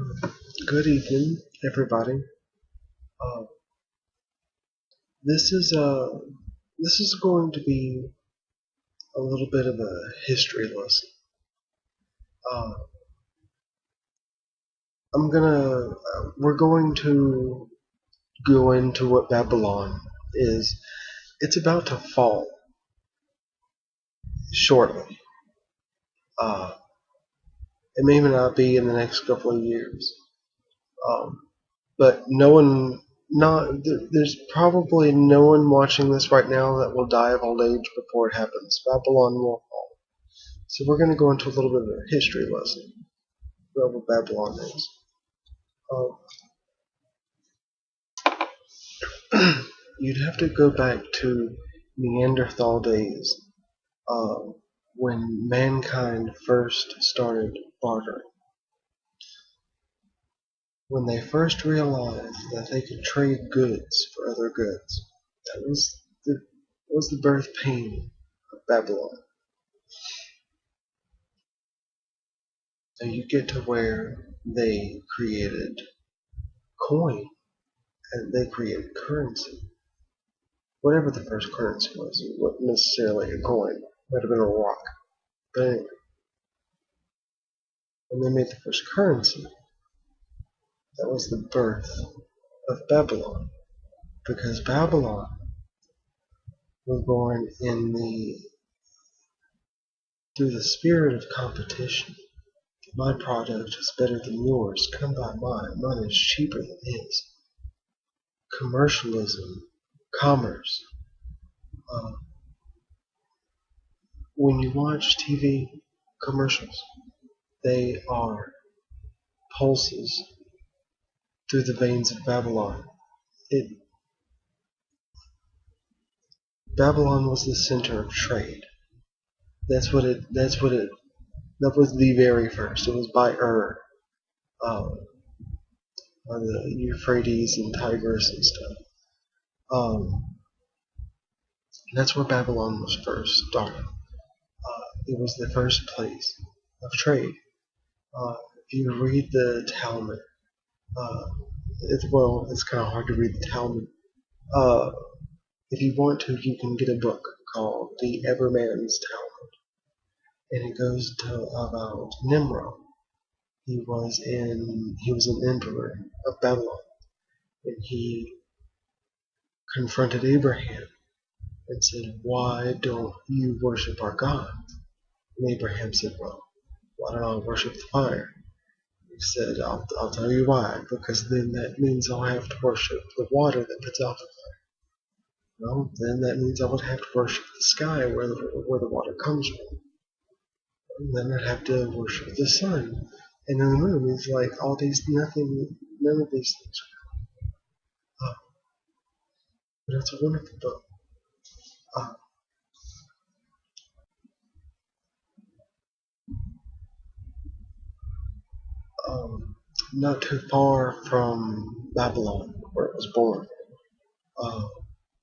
Good evening, everybody. Uh, this is going to be a little bit of a history lesson. Uh, we're going to go into what Babylon is. It's about to fall shortly. Uh, it may not be in the next couple of years, um, but no one, there's probably no one watching this right now that will die of old age before it happens. Babylon will fall. So we're going to go into a little bit of a history lesson about what Babylon is. You'd have to go back to Neanderthal days, uh, when mankind first started bartering. When they first realized that they could trade goods for other goods. That was the birth pain of Babylon. So you get to where they created coin and they created currency. Whatever the first currency was, it wasn't necessarily a coin. It might have been a rock. But anyway, when they made the first currency, that was the birth of Babylon. Because Babylon was born through the spirit of competition. My product is better than yours. Come buy mine. Mine is cheaper than his. Commercialism, commerce. Uh, when you watch TV commercials, they are pulses through the veins of Babylon. Babylon was the center of trade. That was the very first. It was by by the Euphrates and Tigris and stuff. That's where Babylon was first started. It was the first place of trade. If you read the Talmud, it's kind of hard to read the Talmud. If you want to, you can get a book called The Everman's Talmud, and it goes about Nimrod. He was an emperor of Babylon, and he confronted Abraham and said, "Why don't you worship our God?" And Abraham said, "Well, why don't I worship the fire?" He said, I'll tell you why, because then that means I'll have to worship the water that puts out the fire. Well, then that means I would have to worship the sky where the water comes from. And then I'd have to worship the sun. And then the moon is like none of these things. But it's a wonderful book. Uh, Not too far from Babylon, where it was born, uh,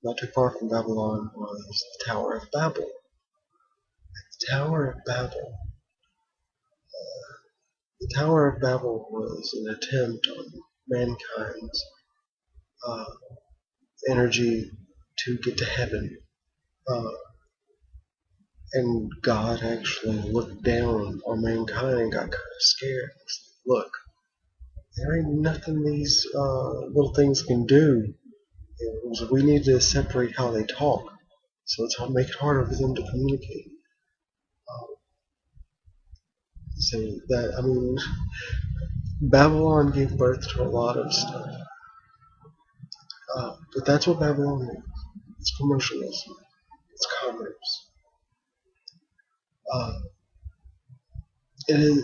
not too far from Babylon was the Tower of Babel. The Tower of Babel. The Tower of Babel was an attempt on mankind's uh, energy to get to heaven. Uh, and God actually looked down on mankind and got kind of scared. He said, "Look, there ain't nothing these little things can do. We need to separate how they talk. So it's make it harder for them to communicate." Uh, so that, I mean, Babylon gave birth to a lot of stuff. But that's what Babylon is. It's commercialism. It's commerce. Uh, it is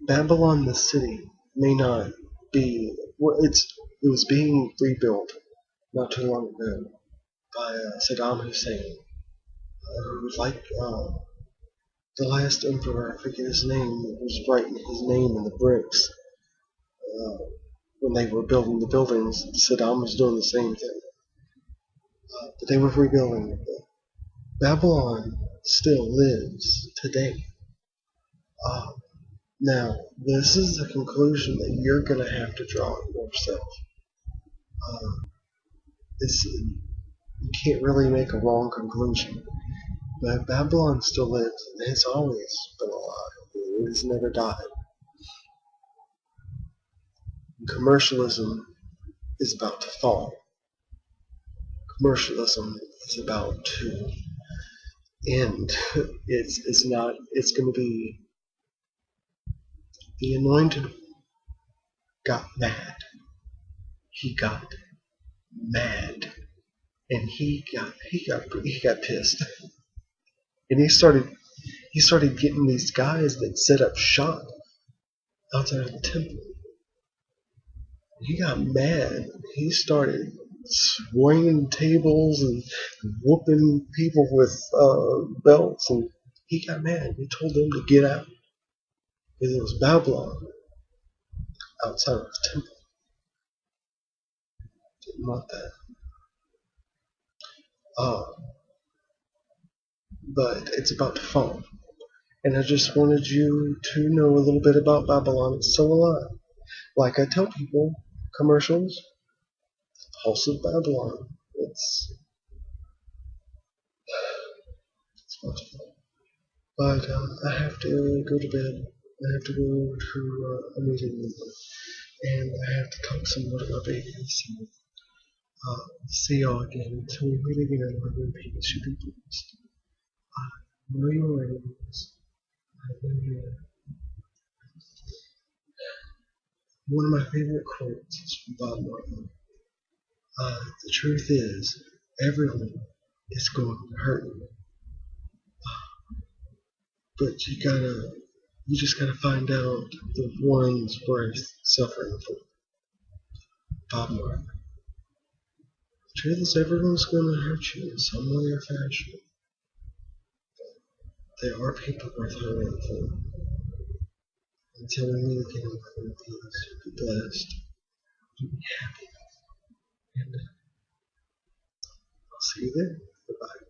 Babylon, the city, may not be. Well, it was being rebuilt not too long ago by Saddam Hussein, who was like the last emperor. I forget his name. It was writing his name in the bricks when they were building the buildings. Saddam was doing the same thing, but they were rebuilding it. Babylon still lives today. Uh, Now, this is a conclusion that you're going to have to draw yourself. You can't really make a wrong conclusion. But Babylon still lives and has always been alive. It has never died. Commercialism is about to fall. Commercialism is about to end. It's not. It's going to be the anointed got mad. He got mad, and he got pissed, and he started getting these guys that set up shop outside of the temple. He got mad. He started swinging tables and whooping people with belts, and he got mad. He told them to get out because it was Babylon outside of the temple. Didn't want that. Uh, but it's about to fall. And I just wanted you to know a little bit about Babylon. It's still alive. Like I tell people, commercials, Pulse of Babylon. It's about to fall. But I have to go to bed. I have to go to a meeting, and I have to talk some more to my babies. So, see y'all again until we meet again. I love you, people should be blessed. I know your names. I know your. One of my favorite quotes is from Bob Marley. The truth is, everyone is going to hurt you, but you just gotta find out the ones worth suffering for. Bob Marley. The truth is, everyone's going to hurt you in some way or fashion. There are people worth hurting for. Until we meet again, in peace, be blessed, be happy, and I'll see you then. Goodbye.